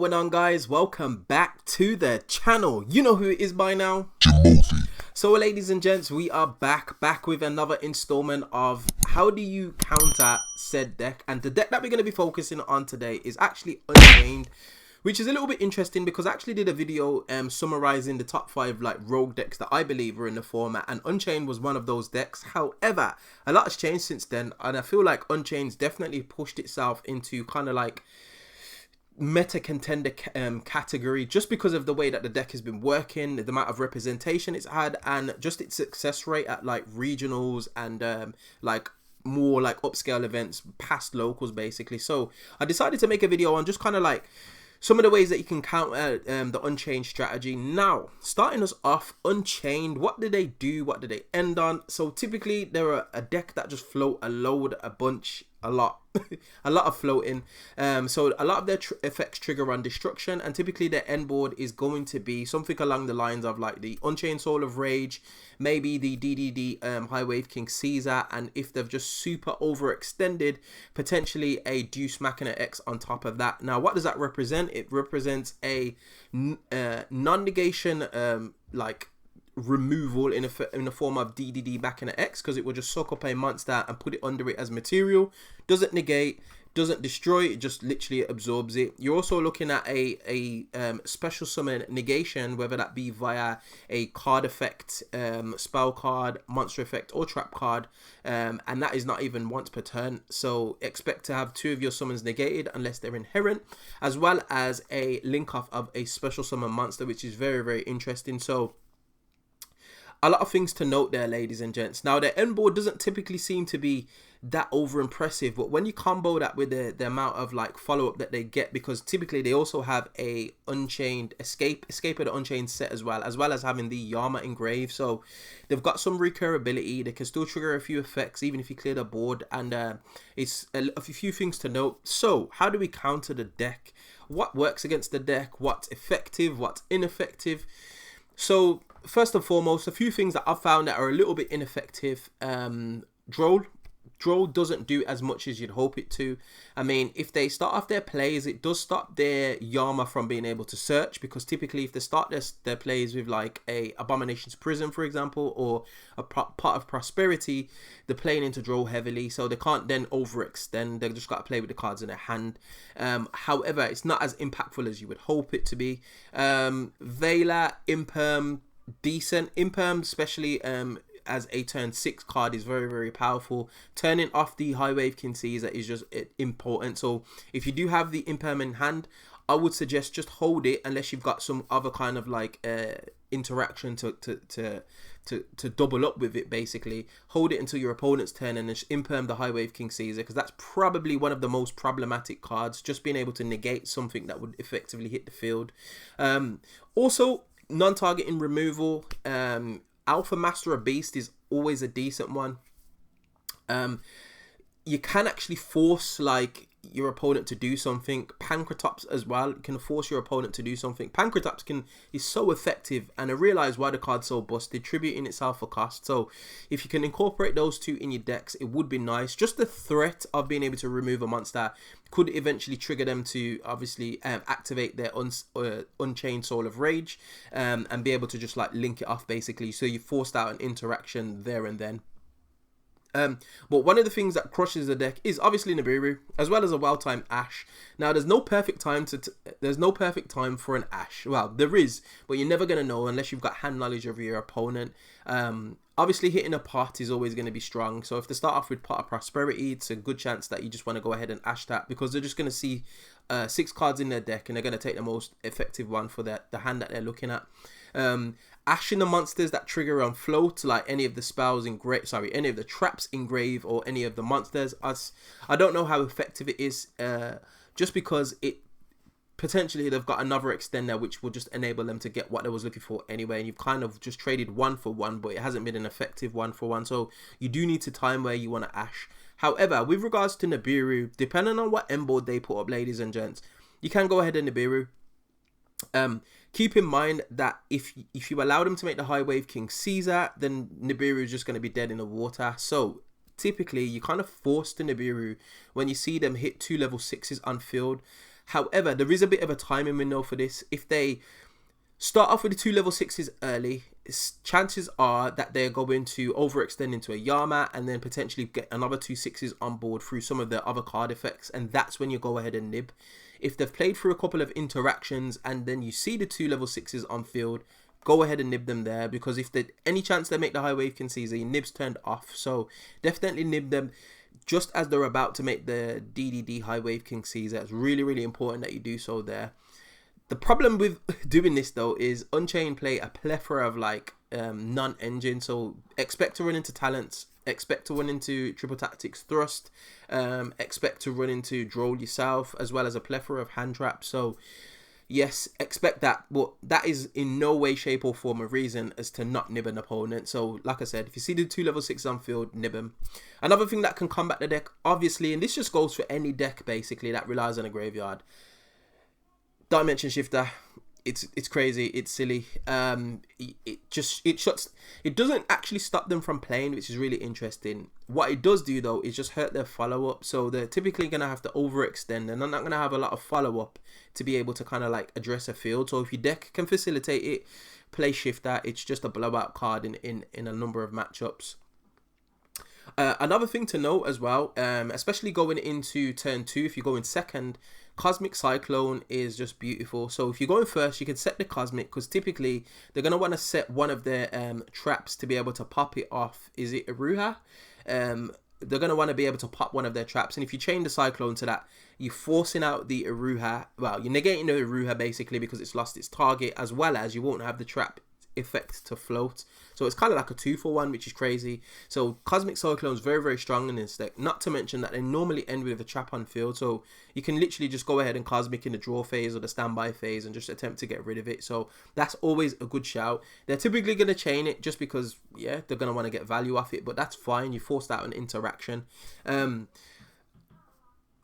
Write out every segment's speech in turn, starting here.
going on, guys? Welcome back to the channel. You know who it is by now, Jimothy. So ladies and gents, we are back with another installment of how do you counter said deck. And the deck that we're going to be focusing on today is actually Unchained, which is a little bit interesting because I actually did a video summarizing the top 5 like rogue decks that I believe were in the format, and Unchained was one of those decks. However, a lot has changed since then, and I feel like Unchained's definitely pushed itself into kind of like meta contender category just because of the way that the deck has been working, the amount of representation it's had, and just its success rate at like regionals and like more like upscale events past locals basically. So I decided to make a video on just kind of like some of the ways that you can counter the Unchained strategy. Now, starting us off, Unchained, what do they do? What do they end on? So typically, they're a deck that just float a load, a bunch, a lot, a lot of floating. So a lot of their effects trigger on destruction, and typically their end board is going to be something along the lines of like the Unchained Soul of Rage, maybe the DDD High Wave King Caesar, and if they've just super overextended, potentially a Deuce Machina X on top of that. Now, what does that represent? It represents a non-negation like removal in the form of DDD back in the X, because it will just suck up a monster and put it under it as material. Doesn't negate, doesn't destroy, it just literally absorbs it. You're also looking at a special summon negation, whether that be via a card effect, spell card, monster effect, or trap card, and that is not even once per turn. So expect to have 2 of your summons negated unless they're inherent, as well as a link off of a special summon monster, which is very interesting. So a lot of things to note there, ladies and gents. Now, their end board doesn't typically seem to be that over impressive, but when you combo that with the amount of like follow-up that they get, because typically they also have a Unchained escape of the Unchained set as well as having the Yama engraved, so they've got some recurability. They can still trigger a few effects even if you clear the board, and it's a few things to note. So how do we counter the deck? What works against the deck? What's effective? What's ineffective? So first and foremost, a few things that I've found that are a little bit ineffective. Droll doesn't do as much as you'd hope it to. I mean, if they start off their plays, it does stop their Yama from being able to search, because typically if they start their plays with like a Abomination's Prison, for example, or a Pot of Prosperity, they're playing into Droll heavily, so they can't then overextend. They've just got to play with the cards in their hand. However, it's not as impactful as you would hope it to be. Vela, Imperm, decent. Imperm, especially as a turn 6 card, is very powerful. Turning off the High Wave King Caesar is just important. So if you do have the Imperm in hand, I would suggest just hold it unless you've got some other kind of like interaction to double up with it. Basically, hold it until your opponent's turn and then just Imperm the High Wave King Caesar, because that's probably one of the most problematic cards, just being able to negate something that would effectively hit the field. Also, non-targeting removal. Alpha Master of Beast is always a decent one. You can actually force like your opponent to do something. Pancratops as well can force your opponent to do something. Pancratops is so effective, and I realize why the card's so busted, tributing itself for cost. So if you can incorporate those 2 in your decks, it would be nice. Just the threat of being able to remove a monster could eventually trigger them to obviously activate their Unchained Soul of Rage, and be able to just like link it off basically, so you forced out an interaction there and then. But one of the things that crushes the deck is obviously Nibiru, as well as a well-timed Ash. Now, there's no perfect time for an Ash. Well, there is, but you're never gonna know unless you've got hand knowledge of your opponent. Obviously, hitting a pot is always going to be strong. So if they start off with Pot of Prosperity, it's a good chance that you just want to go ahead and Ash that, because they're just going to see 6 cards in their deck, and they're going to take the most effective one for the hand that they're looking at. Ashing the monsters that trigger on float, like any of the spells any of the traps engrave, or any of the monsters. I don't know how effective it is, just because it potentially they've got another extender which will just enable them to get what they was looking for anyway, and you've kind of just traded 1 for 1, but it hasn't been an effective 1 for 1. So you do need to time where you want to Ash. However, with regards to Nibiru, depending on what end board they put up, ladies and gents, you can go ahead and Nibiru. Keep in mind that if you allow them to make the High Wave King Caesar, then Nibiru is just going to be dead in the water. So typically you kind of force the Nibiru when you see them hit 2 level 6s on field. However, there is a bit of a timing window for this. If they start off with the 2 level 6s early, chances are that they're going to overextend into a Yama and then potentially get another 2 6s on board through some of their other card effects, and that's when you go ahead and nib. If they've played through a couple of interactions and then you see the 2 level 6s on field, go ahead and nib them there, because if there's any chance they make the High Wave King Caesar, your nib's turned off. So definitely nib them just as they're about to make the DDD High Wave King Caesar. It's really, really important that you do so there. The problem with doing this though is Unchained play a plethora of like non-engine, so expect to run into talents, expect to run into triple tactics thrust, expect to run into droll yourself, as well as a plethora of hand traps. So yes, expect that, but that is in no way, shape or form a reason as to not nib an opponent. So like I said, if you see the 2 level 6 on field, nib them. Another thing that can combat the deck, obviously, and this just goes for any deck basically that relies on a graveyard, Dimension Shifter. It's crazy, it's silly. It doesn't actually stop them from playing, which is really interesting. What it does do though is just hurt their follow-up, so they're typically going to have to overextend and they're not going to have a lot of follow-up to be able to kind of like address a field. So if your deck can facilitate it, play Shifter. It's just a blowout card in a number of matchups. Another thing to note as well, especially going into turn 2, if you go in second, Cosmic Cyclone is just beautiful. So if you're going first, you can set the Cosmic, because typically they're going to want to set one of their traps to be able to pop it off. Is it Aruha? They're going to want to be able to pop one of their traps, and if you chain the Cyclone to that, you're forcing out the Aruha. Well, you're negating the Aruha basically because it's lost its target, as well as you won't have the trap effect to float. So it's kind of like a 2-for-1, which is crazy. So Cosmic Cyclone is very, very strong in this deck, not to mention that they normally end with a trap on field, so you can literally just go ahead and Cosmic in the draw phase or the standby phase and just attempt to get rid of it. So that's always a good shout. They're typically going to chain it just because, yeah, they're going to want to get value off it, but that's fine. You forced out an interaction.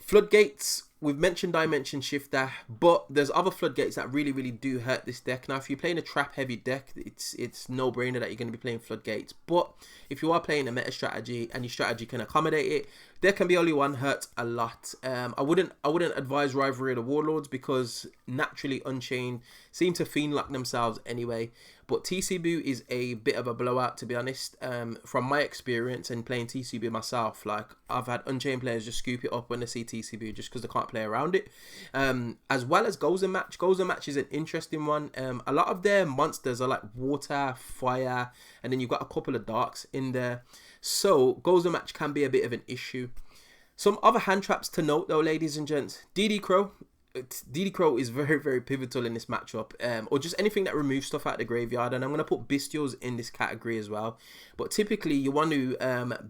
Floodgates, we've mentioned Dimension Shifter, but there's other floodgates that really, really do hurt this deck. Now, if you're playing a trap heavy deck, it's no-brainer that you're going to be playing floodgates. But if you are playing a meta strategy and your strategy can accommodate it, there can be only one hurt a lot. I wouldn't advise Rivalry of the Warlords, because naturally Unchained seem to fiend lock themselves anyway. But TCB is a bit of a blowout, to be honest. From my experience and playing TCB myself, like I've had Unchained players just scoop it up when they see TCB just because they can't play around it. As well as Gozen Match. Gozen Match is an interesting one. A lot of their monsters are like water, fire, and then you've got a couple of darks in there. So Gozen Match can be a bit of an issue. Some other hand traps to note though, ladies and gents. DD Crow. DD Crow is very, very pivotal in this matchup, or just anything that removes stuff out of the graveyard, and I'm going to put Bestials in this category as well. But typically you want to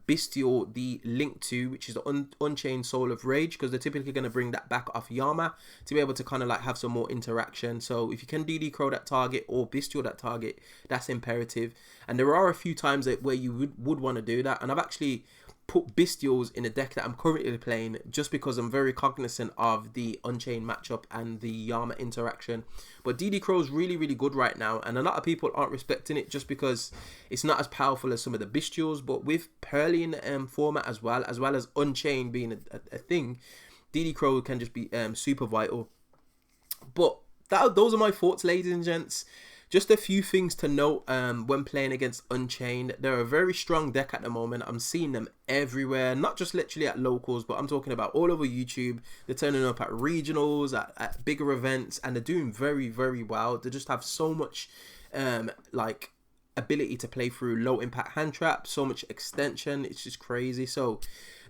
Bestial the Link 2, which is the Unchained Soul of Rage, because they're typically going to bring that back off Yama to be able to kind of like have some more interaction. So if you can DD Crow that target or Bestial that target, that's imperative. And there are a few times where you would want to do that, and I've actually put Bestials in a deck that I'm currently playing just because I'm very cognizant of the Unchained matchup and the Yama interaction. But DD Crow is really, really good right now, and a lot of people aren't respecting it just because it's not as powerful as some of the Bestials. But with Perlian format as well as Unchained being a thing, DD Crow can just be super vital. But those are my thoughts, ladies and gents. Just a few things to note when playing against Unchained. They're a very strong deck at the moment. I'm seeing them everywhere, not just literally at locals, but I'm talking about all over YouTube. They're turning up at regionals, at bigger events, and they're doing very, very well. They just have so much like ability to play through low impact hand traps, so much extension. It's just crazy. So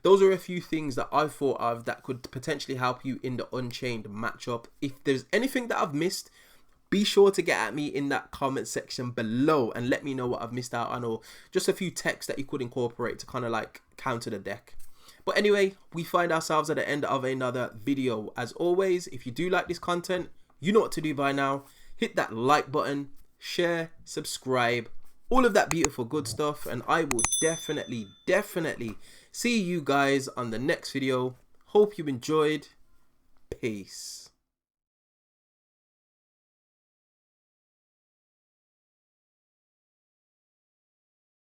those are a few things that I thought of that could potentially help you in the Unchained matchup. If there's anything that I've missed, be sure to get at me in that comment section below and let me know what I've missed out on, or just a few texts that you could incorporate to kind of like counter the deck. But anyway, we find ourselves at the end of another video. As always, if you do like this content, you know what to do by now. Hit that like button, share, subscribe, all of that beautiful good stuff, and I will definitely see you guys on the next video. Hope you enjoyed. Peace.